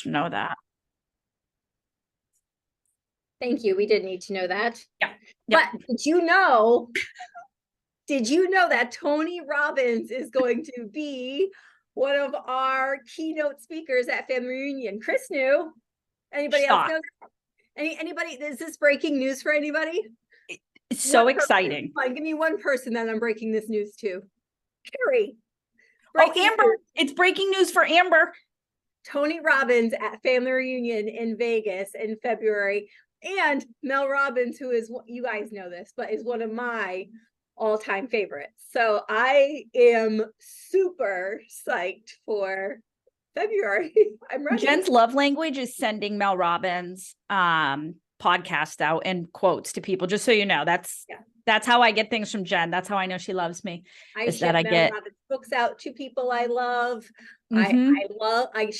to know that. Thank you. We did need to know that. Yeah. But did you know that Tony Robbins is going to be one of our keynote speakers at Family Reunion? Chris knew. Anybody else know? Anybody? Is this breaking news for anybody? It's so exciting. Fine, give me one person that I'm breaking this news to. Carrie. Amber. News. It's breaking news for Amber. Tony Robbins at Family Reunion in Vegas in February. And Mel Robbins, who is, you guys know this, but is one of my all-time favorites. So I am super psyched for February. I'm ready. Jen's love language is sending Mel Robbins podcast out and quotes to people, just so you know. That's how I get things from Jen. That's how I know she loves me. I get Robbins books out to people I love. Mm-hmm.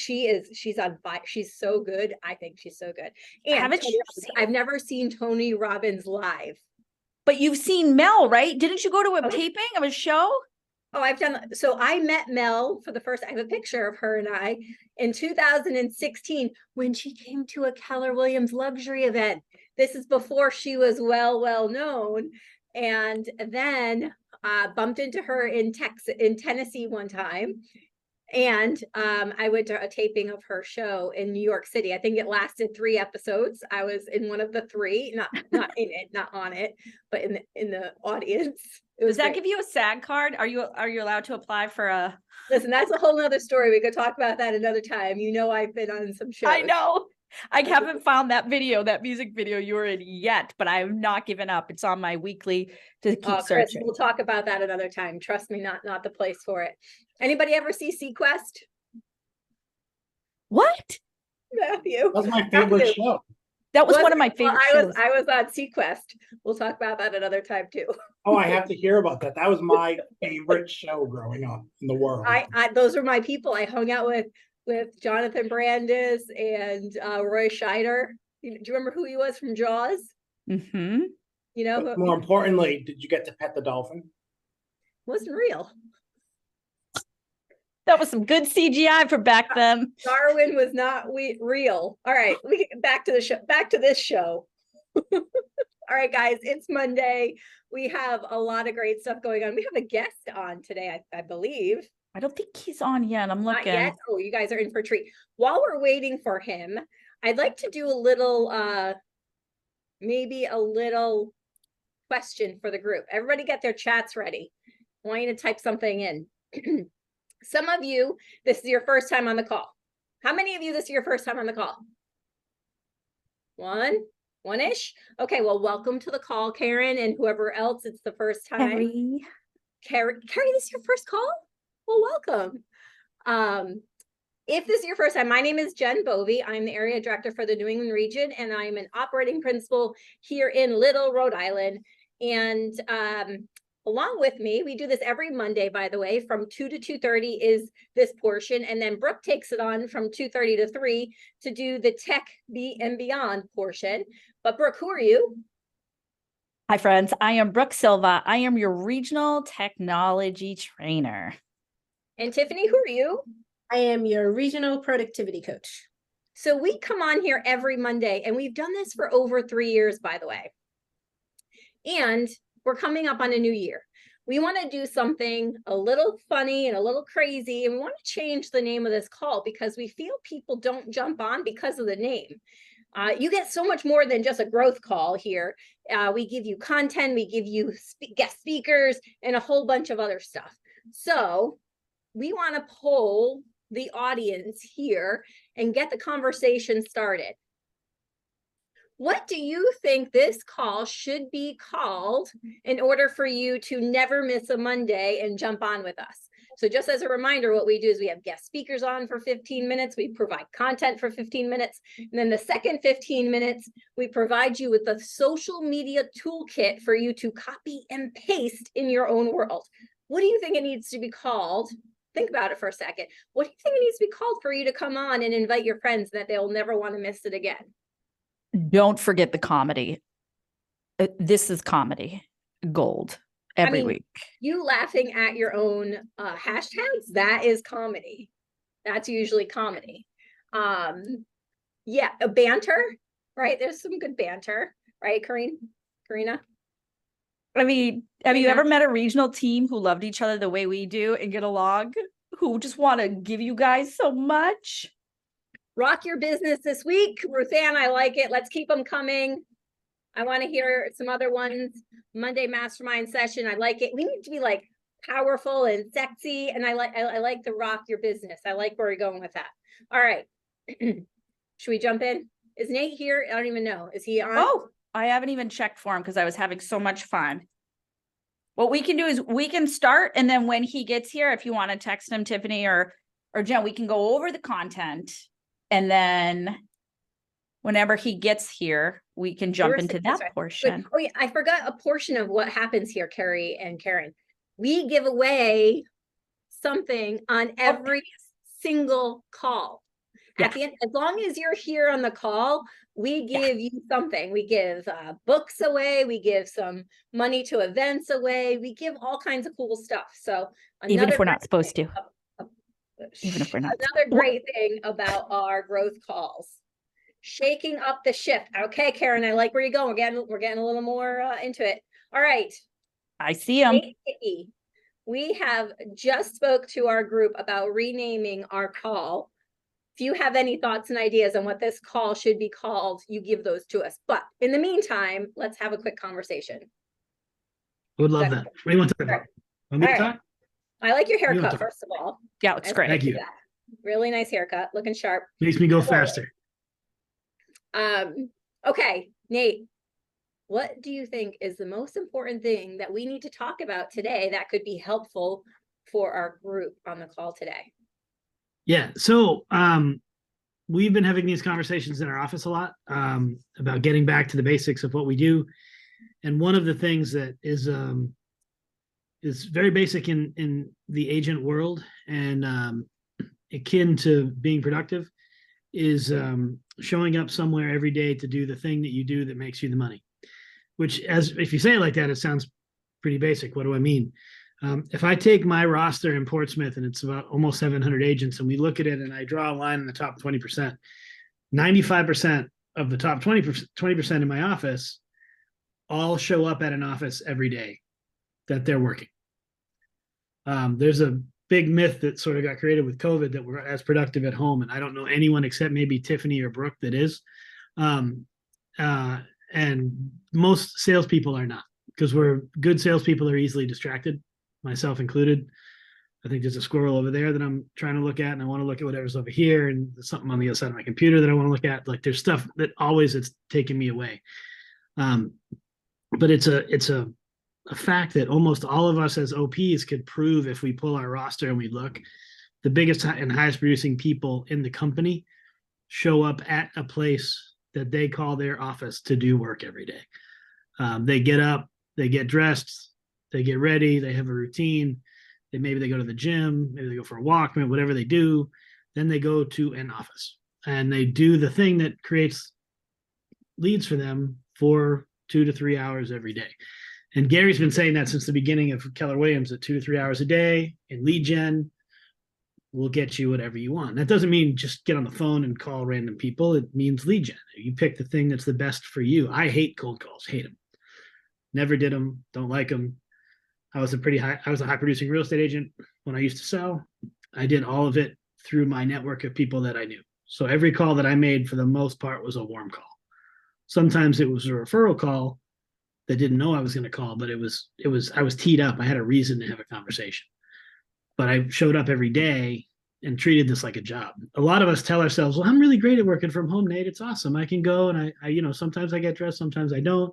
She's on fire. She's so good. I think she's so good. And I've never seen Tony Robbins live. But you've seen Mel, right? Didn't you go to a taping of a show? Oh, I've done. So I met Mel for the first. I have a picture of her and I in 2016 when she came to a Keller Williams luxury event. This is before she was well known. And then bumped into her in Tennessee one time. And I went to a taping of her show in New York City. I think it lasted 3 episodes. I was in one of the 3, not in it, not on it, but in the audience. Does that give you a SAG card? Are you allowed to apply for a? Listen, that's a whole nother story. We could talk about that another time. You know, I've been on some shows. I know. I haven't found that music video you were in yet, but I have not given up. It's on my weekly to keep searching. Chris, we'll talk about that another time. Trust me, not the place for it. Anybody ever see seaQuest? What? Matthew. That's my favorite show. That was one of my favorite shows. I was on seaQuest. We'll talk about that another time too. Oh, I have to hear about that. That was my favorite show growing up in the world. Those are my people. I hung out with Jonathan Brandis and Roy Scheider. Do you remember who he was from Jaws? Mm-hmm. You know. But more importantly, did you get to pet the dolphin? It wasn't real. That was some good CGI for back then. Darwin was not real. All right, we get back to the show. Back to this show. All right, guys, it's Monday. We have a lot of great stuff going on. We have a guest on today, I believe. I don't think he's on yet. I'm looking. Not yet. Oh, you guys are in for a treat. While we're waiting for him, I'd like to do a little, maybe a little question for the group. Everybody get their chats ready. I want you to type something in. Some of you, this is your first time on the call. How many of you, this is your first time on the call? One-ish? Okay, well, welcome to the call, Karen, and whoever else, it's the first time. Carrie, this is your first call? Well, welcome. If this is your first time, my name is Jen Bovey. I'm the area director for the New England region, and I'm an operating principal here in Little, Rhode Island. And along with me, we do this every Monday, by the way, from 2 to 2:30 is this portion. And then Brooke takes it on from 2:30 to 3 to do the tech and beyond portion. But Brooke, who are you? Hi, friends. I am Brooke Silva. I am your regional technology trainer. And Tiffany, who are you? I am your regional productivity coach. So we come on here every Monday, and we've done this for over 3 years, by the way. And we're coming up on a new year. We want to do something a little funny and a little crazy, and we want to change the name of this call because we feel people don't jump on because of the name. You get so much more than just a growth call here. We give you content, we give you guest speakers, and a whole bunch of other stuff. So we want to poll the audience here and get the conversation started. What do you think this call should be called in order for you to never miss a Monday and jump on with us? So just as a reminder, what we do is we have guest speakers on for 15 minutes. We provide content for 15 minutes. And then the second 15 minutes, we provide you with the social media toolkit for you to copy and paste in your own world. What do you think it needs to be called? Think about it for a second. What do you think it needs to be called for you to come on and invite your friends that they'll never want to miss it again? Don't forget the comedy. This is comedy gold every week. You laughing at your own hashtags, that is comedy. That's usually comedy. Yeah, a banter, right? There's some good banter, right, Karina? I mean, have you Yeah. ever met a regional team who loved each other the way we do and get along? Who just want to give you guys so much? Rock your business this week. Ruthann, I like it. Let's keep them coming. I want to hear some other ones. Monday mastermind session. I like it. We need to be like powerful and sexy. And I like the rock your business. I like where we're going with that. All right. Should we jump in? Is Nate here? I don't even know. Is he on? Oh, I haven't even checked for him because I was having so much fun. What we can do is we can start, and then when he gets here, if you want to text him, Tiffany or Jen, we can go over the content, and then whenever he gets here, we can jump into That's that right. portion. Oh yeah, I forgot a portion of what happens here, Carrie and Karen. We give away something on every single call. At the end, as long as you're here on the call, we give you something. We give books away. We give some money to events away. We give all kinds of cool stuff. So Even if we're not supposed to. Even if we're not. Another great thing about our growth calls, shaking up the shift. Okay, Karen, I like where you're going. We're getting a little more into it. All right. I see him. We have just spoke to our group about renaming our call. If you have any thoughts and ideas on what this call should be called, you give those to us. But in the meantime, let's have a quick conversation. I would love that. What do you want to talk about? Want me to talk? I like your What do you want haircut, to talk first of all. Yeah, it's great. Thank you. Really nice haircut, looking sharp. Makes me go faster. Okay, Nate, what do you think is the most important thing that we need to talk about today that could be helpful for our group on the call today? Yeah. So we've been having these conversations in our office a lot about getting back to the basics of what we do. And one of the things that is very basic in the agent world and akin to being productive is showing up somewhere every day to do the thing that you do that makes you the money. Which, as if you say it like that, it sounds pretty basic. What do I mean? If I take my roster in Portsmouth and it's about almost 700 agents and we look at it and I draw a line in the top 20%, 95% of the top 20% in my office all show up at an office every day that they're working. There's a big myth that sort of got created with COVID that we're as productive at home. And I don't know anyone except maybe Tiffany or Brooke that is. And most salespeople are not, because good salespeople are easily distracted, myself included. I think there's a squirrel over there that I'm trying to look at, and I want to look at whatever's over here, and there's something on the other side of my computer that I want to look at. Like there's stuff that always it's taking me away. But it's a fact that almost all of us as OPs could prove if we pull our roster and we look. The biggest and highest producing people in the company show up at a place that they call their office to do work every day. They get up, they get dressed, they get ready, they have a routine. Maybe they go to the gym, maybe they go for a walk, whatever they do. Then they go to an office and they do the thing that creates leads for them for 2 to 3 hours every day. And Gary's been saying that since the beginning of Keller Williams, that 2 to 3 hours a day in lead gen will get you whatever you want. That doesn't mean just get on the phone and call random people. It means lead gen. You pick the thing that's the best for you. I hate cold calls, hate them. Never did them, don't like them. I was a high producing real estate agent when I used to sell. I did all of it through my network of people that I knew. So every call that I made for the most part was a warm call. Sometimes it was a referral call that didn't know I was going to call, but I was teed up. I had a reason to have a conversation. But I showed up every day and treated this like a job. A lot of us tell ourselves, well, I'm really great at working from home, Nate. It's awesome. I can go and I sometimes I get dressed, sometimes I don't,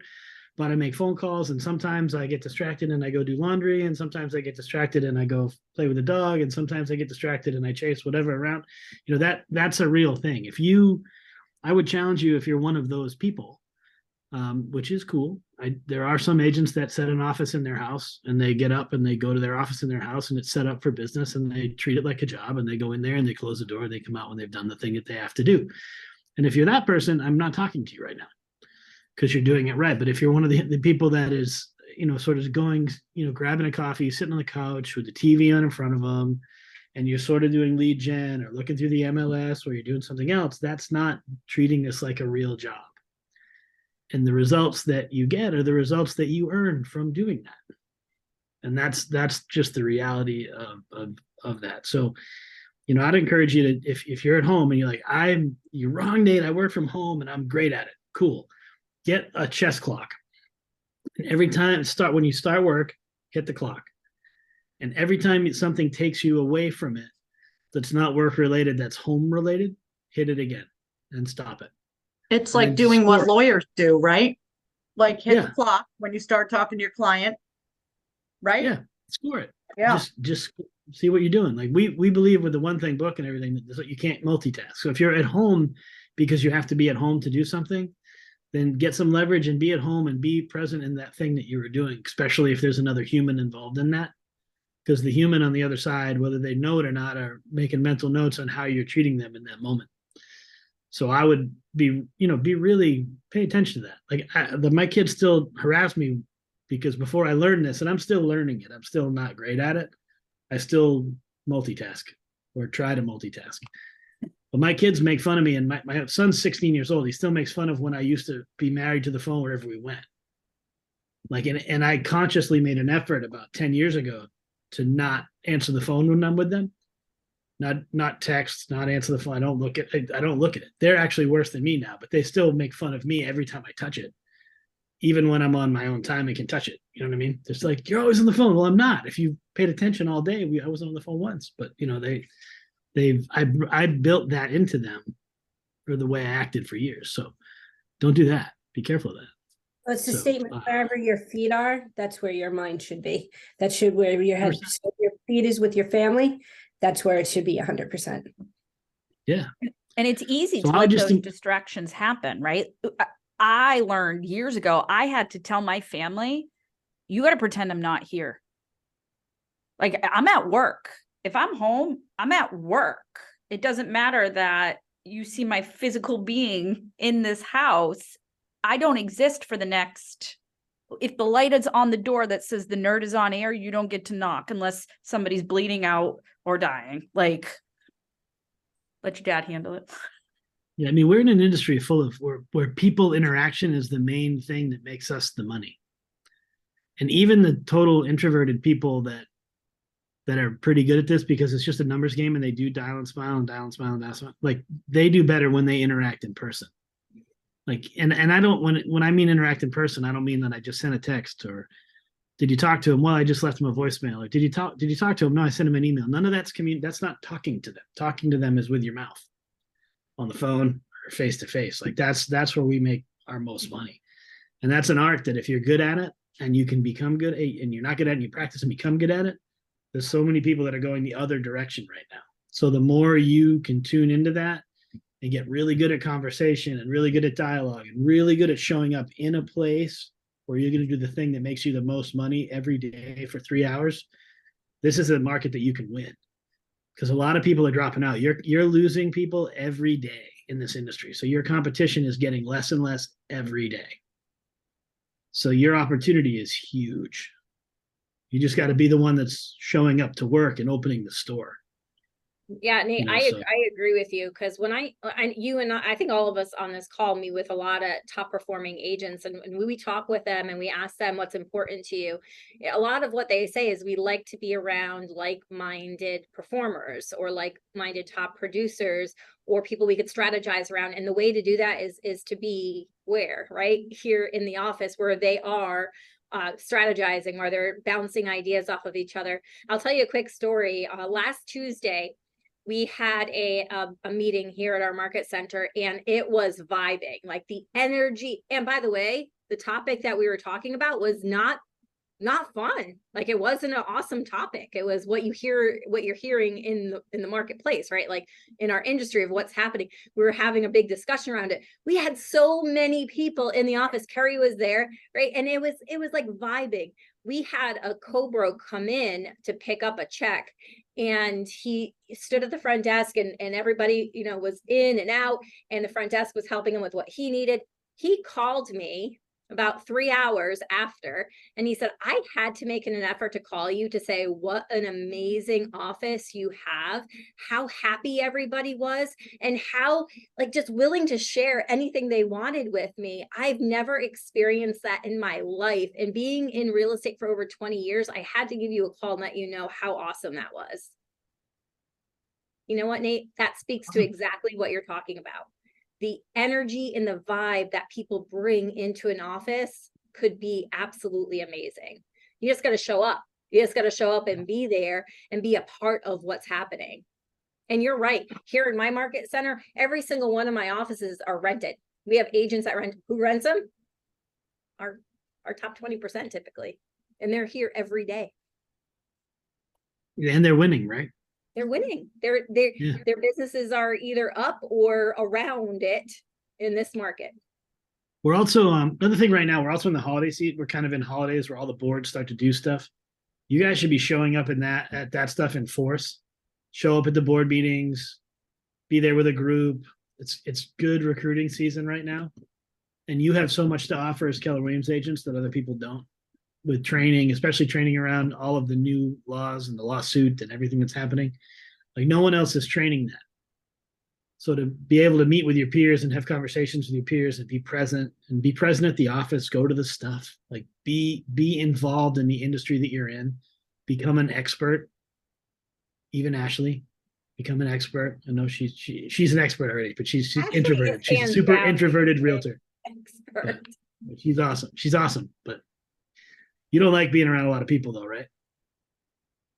but I make phone calls and sometimes I get distracted and I go do laundry and sometimes I get distracted and I go play with the dog and sometimes I get distracted and I chase whatever around. That's a real thing. I would challenge you if you're one of those people, which is cool. There are some agents that set an office in their house and they get up and they go to their office in their house and it's set up for business and they treat it like a job and they go in there and they close the door and they come out when they've done the thing that they have to do. And if you're that person, I'm not talking to you right now because you're doing it right. But if you're one of the people that is, sort of going, grabbing a coffee, sitting on the couch with the TV on in front of them and you're sort of doing lead gen or looking through the MLS or you're doing something else, that's not treating this like a real job. And the results that you get are the results that you earn from doing that. And that's just the reality of that. So, I'd encourage you to, if you're at home and you're like, you're wrong, Nate, I work from home and I'm great at it. Cool. Get a chess clock. And every time when you start work, hit the clock. And every time something takes you away from it, that's not work related, that's home related, hit it again and stop it. It's And like then doing what score. lawyers do, right? Like hit Yeah. the clock when you start talking to your client, right? Yeah, score it. Yeah. Just see what you're doing. Like we believe with the one thing book and everything that you can't multitask. So if you're at home because you have to be at home to do something, then get some leverage and be at home and be present in that thing that you were doing, especially if there's another human involved in that. Because the human on the other side, whether they know it or not, are making mental notes on how you're treating them in that moment. So I would be really pay attention to that. Like my kids still harass me because before I learned this, and I'm still learning it, I'm still not great at it. I still multitask or try to multitask. But my kids make fun of me, and my son's 16 years old. He still makes fun of when I used to be married to the phone wherever we went. Like, and I consciously made an effort about 10 years ago to not answer the phone when I'm with them, not text, not answer the phone. I don't look at it. They're actually worse than me now, but they still make fun of me every time I touch it. Even when I'm on my own time, I can touch it. You know what I mean? It's like, you're always on the phone. Well, I'm not. If you paid attention all day, I wasn't on the phone once. But I built that into them for the way I acted for years. So don't do that. Be careful of that. Well, it's the So, statement, wherever your feet are, that's where your mind should be. That should where your head, so if your feet is with your family, that's where it should be 100%. Yeah. And it's easy So to I let just those distractions happen, right? I learned years ago, I had to tell my family, you got to pretend I'm not here. Like, I'm at work. If I'm home, I'm at work. It doesn't matter that you see my physical being in this house. I don't exist for the next. If the light is on the door that says the nerd is on air, you don't get to knock unless somebody's bleeding out or dying. Like, let your dad handle it. Yeah, I mean, we're in an industry full of where people interaction is the main thing that makes us the money. And even the total introverted people that are pretty good at this, because it's just a numbers game and they do dial and smile and dial and smile and dial and smile, like they do better when they interact in person. Like, and I don't, when I mean interact in person, I don't mean that I just sent a text or did you talk to him? Well, I just left him a voicemail. Or did you talk to him? No, I sent him an email. None of that's that's not talking to them. Talking to them is with your mouth on the phone or face to face. Like that's where we make our most money. And that's an art that if you're good at it and you can become good, and you're not good at it and you practice and become good at it, there's so many people that are going the other direction right now. So the more you can tune into that and get really good at conversation and really good at dialogue and really good at showing up in a place where you're going to do the thing that makes you the most money every day for 3 hours, this is a market that you can win. Because a lot of people are dropping out. You're losing people every day in this industry. So your competition is getting less and less every day. So your opportunity is huge. You just got to be the one that's showing up to work and opening the store. Yeah, Nate, know, I so- I agree with you, because when you and I think all of us on this call meet with a lot of top performing agents, and when we talk with them and we ask them what's important to you, a lot of what they say is we like to be around like-minded performers or like-minded top producers or people we could strategize around. And the way to do that is to be where, right? Here in the office where they are strategizing, where they're bouncing ideas off of each other. I'll tell you a quick story. Last Tuesday, we had a meeting here at our market center, and it was vibing, like the energy. And by the way, the topic that we were talking about was not fun. Like, it wasn't an awesome topic. It was what you're hearing in the marketplace, right? Like in our industry of what's happening. We were having a big discussion around it. We had so many people in the office. Kerry was there, right? And it was like vibing. We had a co-bro come in to pick up a check, and he stood at the front desk, and everybody, was in and out, and the front desk was helping him with what he needed. He called me about 3 hours after. And he said, I had to make an effort to call you to say what an amazing office you have, how happy everybody was, and how like just willing to share anything they wanted with me. I've never experienced that in my life. And being in real estate for over 20 years, I had to give you a call and let you know how awesome that was. You know what, Nate? That speaks to exactly what you're talking about. The energy and the vibe that people bring into an office could be absolutely amazing. You just got to show up. You just got to show up and be there and be a part of what's happening. And you're right. Here in my market center, every single one of my offices are rented. We have agents that rent. Who rents them? Our top 20% typically. And they're here every day. And they're winning, right? They're winning. Yeah. Their businesses are either up or around it in this market. We're also another thing right now, we're also in the holiday season. We're kind of in holidays where all the boards start to do stuff. You guys should be showing up at that stuff in force. Show up at the board meetings, be there with a group. It's good recruiting season right now. And you have so much to offer as Keller Williams agents that other people don't. With training, especially training around all of the new laws and the lawsuit and everything that's happening. Like no one else is training that. So to be able to meet with your peers and have conversations with your peers and be present at the office, go to the stuff, like be involved in the industry that you're in, become an expert. Even Ashley, become an expert. I know she's an expert already, but she's Ashley introverted. is She's a hands super down introverted realtor. Expert. But she's awesome. She's awesome, but you don't like being around a lot of people though, right?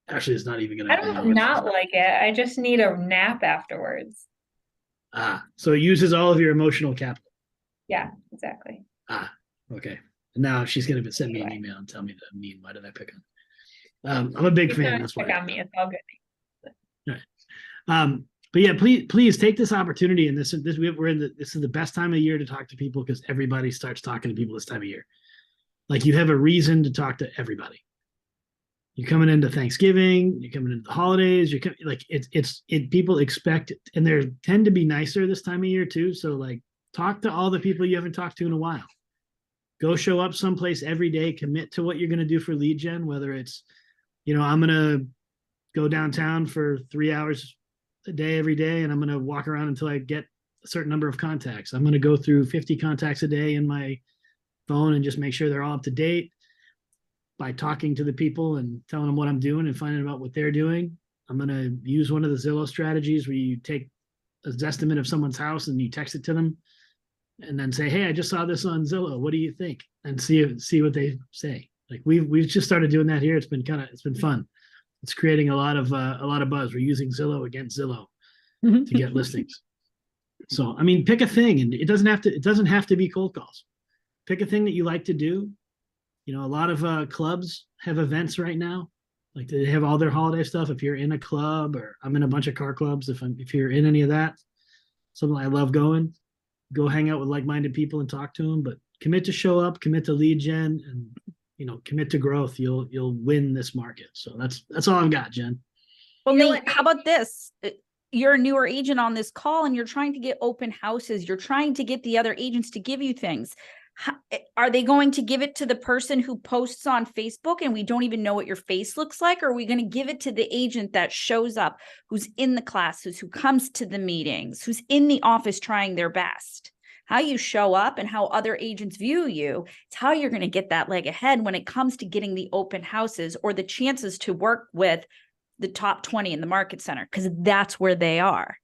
Ashley is not even gonna. I don't not like it. I just need a nap afterwards. So it uses all of your emotional capital. Yeah, exactly. Okay. And now she's gonna send me an email and tell me that I'm mean. Why did I pick on? I'm a big You fan. can That's pick why. on me. It's all good. But yeah, please take this opportunity. And this is the best time of year to talk to people because everybody starts talking to people this time of year. Like you have a reason to talk to everybody. You're coming into Thanksgiving, you're coming into the holidays, people expect it, and they tend to be nicer this time of year too. So like talk to all the people you haven't talked to in a while. Go show up someplace every day, commit to what you're going to do for lead gen, whether it's, I'm going to go downtown for 3 hours a day every day, and I'm going to walk around until I get a certain number of contacts. I'm going to go through 50 contacts a day in my phone and just make sure they're all up to date by talking to the people and telling them what I'm doing and finding out what they're doing. I'm going to use one of the Zillow strategies where you take a estimate of someone's house and you text it to them and then say, hey, I just saw this on Zillow. What do you think? And see what they say. Like we've just started doing that here. It's been fun. It's creating a lot of buzz. We're using Zillow against Zillow to get listings. So, I mean, pick a thing, and it doesn't have to be cold calls. Pick a thing that you like to do. A lot of clubs have events right now. Like they have all their holiday stuff. If you're in a club, or I'm in a bunch of car clubs, if you're in any of that, something I love going, go hang out with like-minded people and talk to them. But commit to show up, commit to lead gen, and commit to growth. You'll win this market. So that's all I've got, Jen. Well, You know Nate, what, how about this? You're a newer agent on this call and you're trying to get open houses. You're trying to get the other agents to give you things. Are they going to give it to the person who posts on Facebook and we don't even know what your face looks like? Or are we going to give it to the agent that shows up, who's in the classes, who comes to the meetings, who's in the office trying their best? How you show up and how other agents view you, it's how you're going to get that leg ahead when it comes to getting the open houses or the chances to work with the top 20 in the market center, because that's where they are.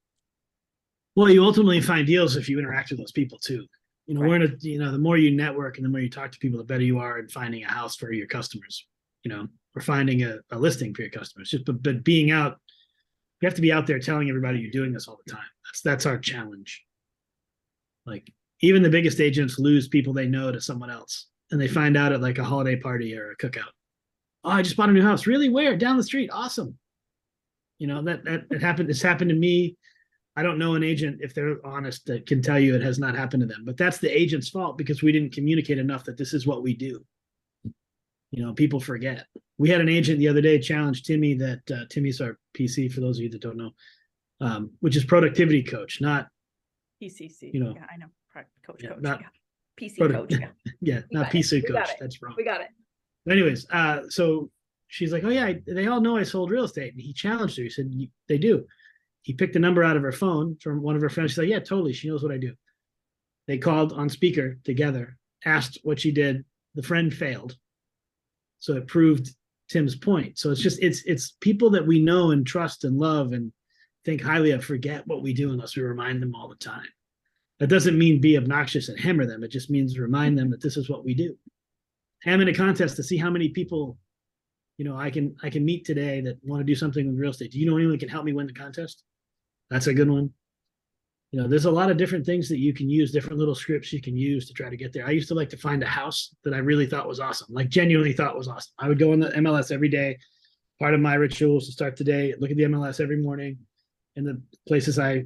Well, you ultimately find deals if you interact with those people too. Right. We're the more you network and the more you talk to people, the better you are in finding a house for your customers, or finding a listing for your customers. But being out, you have to be out there telling everybody you're doing this all the time. That's our challenge. Like even the biggest agents lose people they know to someone else, and they find out at like a holiday party or a cookout. Oh, I just bought a new house. Really? Where? Down the street. Awesome. That happened. It's happened to me. I don't know an agent, if they're honest, that can tell you it has not happened to them, but that's the agent's fault because we didn't communicate enough that this is what we do. People forget. We had an agent the other day challenge Timmy that Timmy's our PC for those of you that don't know, which is productivity coach, not PCC. Yeah, I know. Coach. not PC Proto- coach. Yeah. Yeah, We not got it. PC We got coach. it. That's wrong. We got it. Anyways, so she's like, oh yeah, they all know I sold real estate. And he challenged her. He said, they do. He picked a number out of her phone from one of her friends. She's like, yeah, totally. She knows what I do. They called on speaker together, asked what she did. The friend failed. So it proved Tim's point. So it's people that we know and trust and love and think highly of forget what we do unless we remind them all the time. That doesn't mean be obnoxious and hammer them. It just means remind them that this is what we do. I'm in a contest to see how many people, I can meet today that want to do something with real estate. Do you know anyone that can help me win the contest? That's a good one. There's a lot of different things that you can use, different little scripts you can use to try to get there. I used to like to find a house that I really thought was awesome, like genuinely thought was awesome. I would go in the MLS every day. Part of my rituals to start the day, look at the MLS every morning in the places I,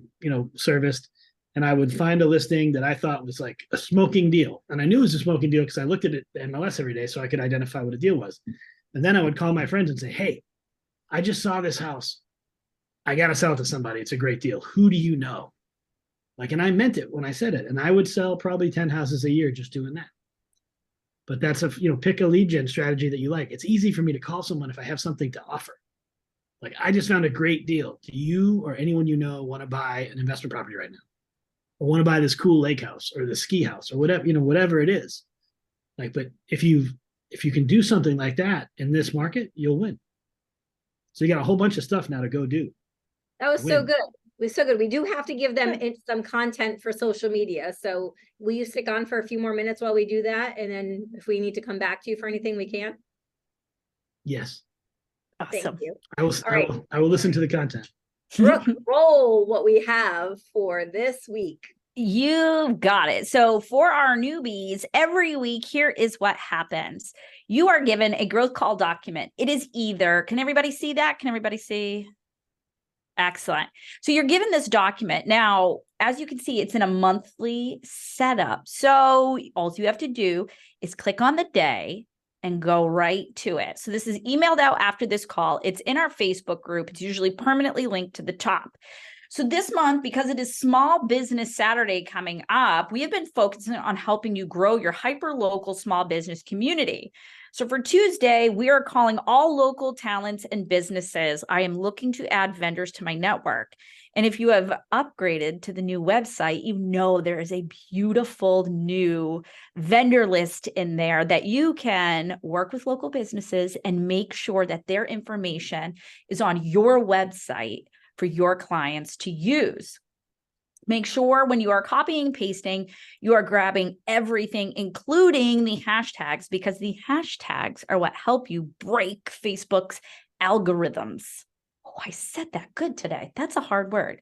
serviced. And I would find a listing that I thought was like a smoking deal. And I knew it was a smoking deal because I looked at it, the MLS every day, so I could identify what a deal was. And then I would call my friends and say, hey, I just saw this house. I got to sell it to somebody. It's a great deal. Who do you know? And I meant it when I said it. And I would sell probably 10 houses a year just doing that. But that's pick a lead gen strategy that you like. It's easy for me to call someone if I have something to offer. I just found a great deal. Do you or anyone you know want to buy an investment property right now? Or want to buy this cool lake house or the ski house or whatever, whatever it is. But if you can do something like that in this market, you'll win. So you got a whole bunch of stuff now to go do. That was so Win. good. It was so good. We do have to give them some content for social media. So will you stick on for a few more minutes while we do that? And then if we need to come back to you for anything, we can. Yes. Thank Awesome. you. I will, All right. I will listen to the content. Brooke, roll what we have for this week. You've got it. So for our newbies, every week, here is what happens. You are given a growth call document. It is either, can everybody see that? Can everybody see? Excellent. So you're given this document. Now, as you can see, it's in a monthly setup. So all you have to do is click on the day and go right to it. So this is emailed out after this call. It's in our Facebook group. It's usually permanently linked to the top. So this month, because it is Small Business Saturday coming up, we have been focusing on helping you grow your hyper-local small business community. So for Tuesday, we are calling all local talents and businesses. I am looking to add vendors to my network. And if you have upgraded to the new website, there is a beautiful new vendor list in there that you can work with local businesses and make sure that their information is on your website for your clients to use. Make sure when you are copying and pasting, you are grabbing everything, including the hashtags, because the hashtags are what help you break Facebook's algorithms. Oh, I said that good today. That's a hard word.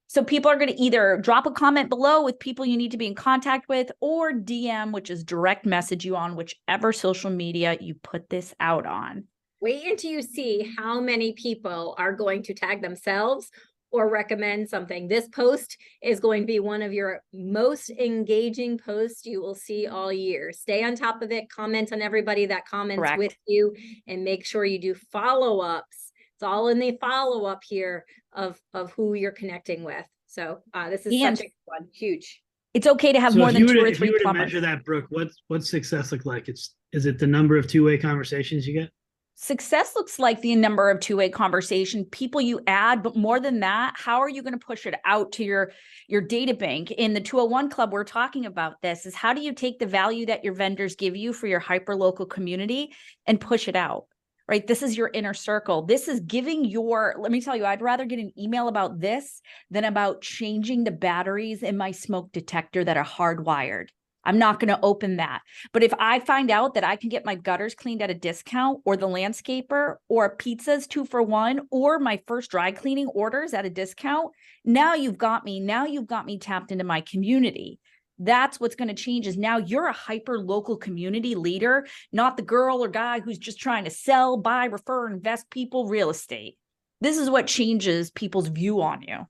So people are going to either drop a comment below with people you need to be in contact with, or DM, which is direct message you on whichever social media you put this out on. Wait until you see how many people are going to tag themselves or recommend something. This post is going to be one of your most engaging posts you will see all year. Stay on top of it, comment on everybody that comments Correct. with you, and make sure you do follow-ups. It's all in the follow-up here of who you're connecting with. So this is And such a good one, huge. it's okay to have So more if than you were 2 to, or if you 3 were to plumbers. measure that, Brooke, what's success look like? Is it the number of two-way conversations you get? Success looks like the number of two-way conversation, people you add, but more than that, how are you going to push it out to your data bank? In the 201 Club, we're talking about this, is how do you take the value that your vendors give you for your hyper-local community and push it out, right? This is your inner circle. This is giving let me tell you, I'd rather get an email about this than about changing the batteries in my smoke detector that are hardwired. I'm not going to open that. But if I find out that I can get my gutters cleaned at a discount, or the landscaper, or pizzas 2 for 1, or my first dry cleaning orders at a discount, now you've got me. Now you've got me tapped into my community. That's what's going to change, is now you're a hyper local community leader, not the girl or guy who's just trying to sell, buy, refer, invest people real estate. This is what changes people's view on you.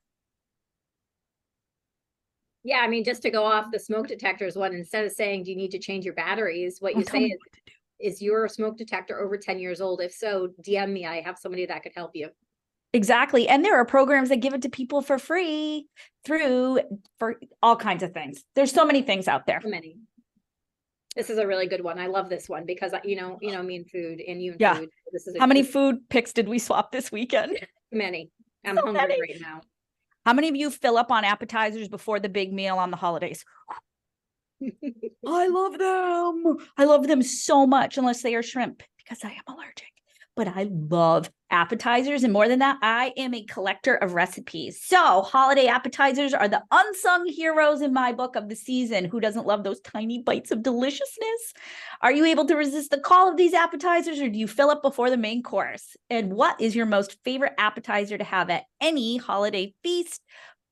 Yeah, I mean, just to go off the smoke detectors one, instead of saying, do you need to change your batteries? What you Tell say me what to do. is your smoke detector over 10 years old? If so, DM me. I have somebody that could help you. Exactly. And there are programs that give it to people for free for all kinds of things. There's so many things out there. So many. This is a really good one. I love this one because you know me and food and you and Yeah. food. This is How many good- food pics did we swap this weekend? many. I'm So hungry many. right now. How many of you fill up on appetizers before the big meal on the holidays? I love them. I love them so much, unless they are shrimp, because I am allergic. But I love appetizers. And more than that, I am a collector of recipes. So holiday appetizers are the unsung heroes in my book of the season. Who doesn't love those tiny bites of deliciousness? Are you able to resist the call of these appetizers, or do you fill up before the main course? And what is your most favorite appetizer to have at any holiday feast?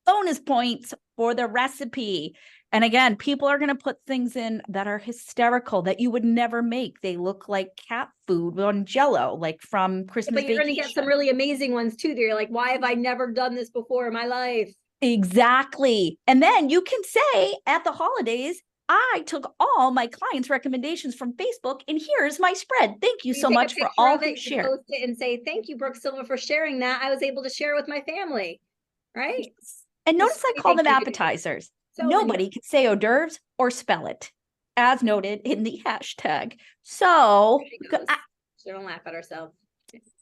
Bonus points for the recipe. And again, people are going to put things in that are hysterical that you would never make. They look like cat food on Jell-O, like from Christmas But you're going to get some Vacation. really amazing ones too. That you're like, why have I never done this before in my life? Exactly. And then you can say at the holidays, I took all my clients' recommendations from Facebook, and here's my spread. Thank you so take a much for picture all of it, who you shared. post it and say, thank you, Brooke Silva, for sharing that. I was able to share with my family. Right? And There's notice so I many call them things you can do. appetizers. So many- Nobody can say hors d'oeuvres or spell it, as noted in the hashtag. So, There she goes. So don't laugh at ourselves.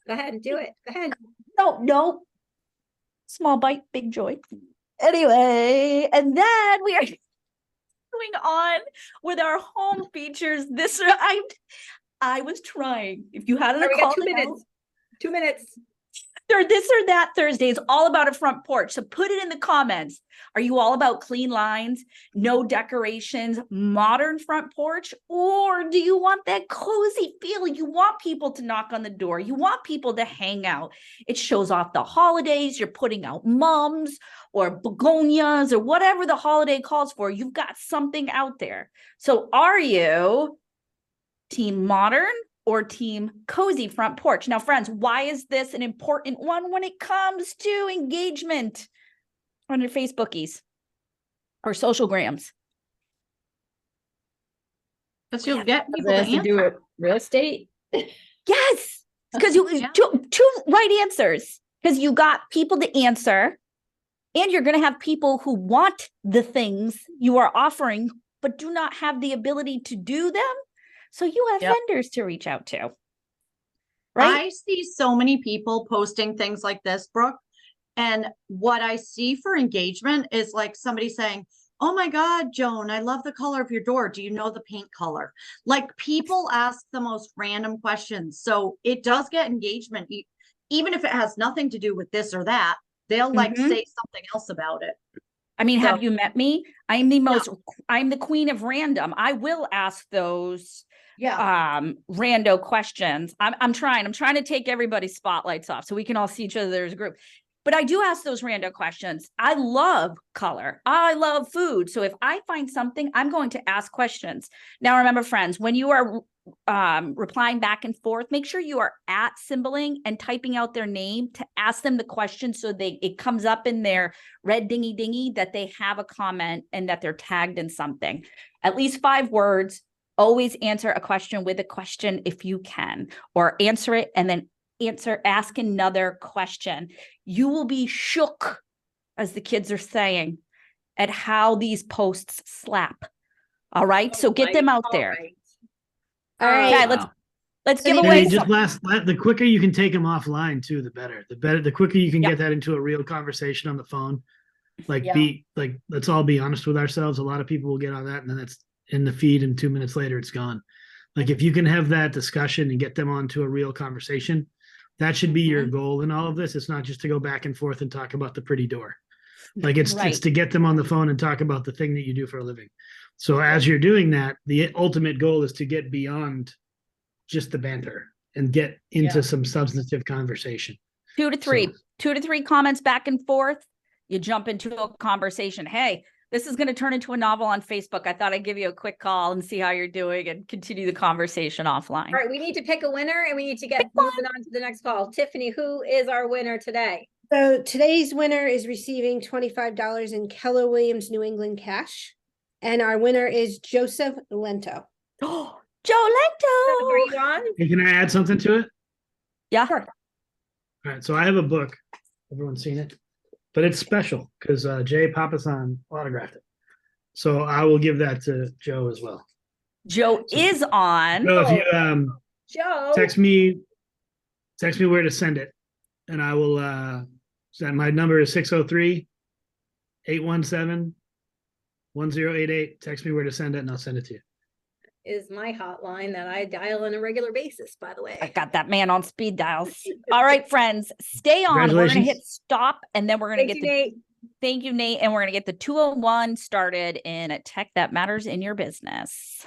Go ahead and do it. Go ahead. no. Small bite, big joy. Anyway, and then we are going on with our home features. I was trying. If you had All right, to we call got 2 it out, minutes. 2 minutes. or this or that Thursday is all about a front porch. So put it in the comments. Are you all about clean lines, no decorations, modern front porch? Or do you want that cozy feel? You want people to knock on the door. You want people to hang out. It shows off the holidays. You're putting out mums or begonias or whatever the holiday calls for. You've got something out there. So are you team modern or team cozy front porch? Now, friends, why is this an important one when it comes to engagement on your Facebookies or social grams? Because you'll get people to Has to do answer. with real estate. Yes, because you Yeah. two right answers, because you got people to answer, and you're going to have people who want the things you are offering but do not have the ability to do them. So you have Yep. vendors to reach out to, right? I see so many people posting things like this, Brooke. And what I see for engagement is like somebody saying, oh my God, Joan, I love the color of your door. Do you know the paint color? Like people ask the most random questions. So it does get engagement. Even if it has nothing to do with this or that, they'll like Mhm. say something else about it. I mean, have So- you met me? I'm the queen of random. I will ask those rando questions. I'm trying to take everybody's spotlights off so we can all see each other as a group. But I do ask those rando questions. I love color. I love food. So if I find something, I'm going to ask questions. Now, remember, friends, when you are replying back and forth, make sure you are at symboling and typing out their name to ask them the question so it comes up in their red dingy that they have a comment and that they're tagged in something. At least 5 words. Always answer a question with a question if you can, or answer it and then ask another question. You will be shook, as the kids are saying, at how these posts slap. All right. So get them out there. All Okay, right. let's give Maybe away Maybe just some. the quicker you can take them offline too, the better. The quicker you can Yeah. get that into a real conversation on the phone. Like Yeah. let's all be honest with ourselves. A lot of people will get on that and then it's in the feed and 2 minutes later it's gone. Like if you can have that discussion and get them onto a real conversation, that should be your goal in all of this. It's not just to go back and forth and talk about the pretty door. Like it's Right. to get them on the phone and talk about the thing that you do for a living. So as you're doing that, the ultimate goal is to get beyond just the banter and get into Yeah. some substantive conversation. 2 to 3, So- 2 to 3 comments back and forth. You jump into a conversation. Hey, this is going to turn into a novel on Facebook. I thought I'd give you a quick call and see how you're doing and continue the conversation offline. All right, we need to pick a winner and we need to get moving on to the next call. Tiffany, who is our winner today? So today's winner is receiving $25 in Keller Williams New England cash. And our winner is Joseph Lento. Oh, Joe Are Lento. you on? Hey, can I add something to it? Yeah. Sure. All right, so I have a book. Everyone's seen it, but it's special because Jay Papasan autographed it. So I will give that to Joe as well. Joe is on. So if you Joe. text me where to send it, and I will send. My number is 603-817-1088. Text me where to send it, and I'll send it to you. Is my hotline that I dial on a regular basis, by the way. I got that man on speed dials. All right, friends, stay on. We're gonna hit Congratulations. stop, and then we're gonna Thank get you, the Nate. thank you, Nate, and we're gonna get the 201 started in a tech that matters in your business.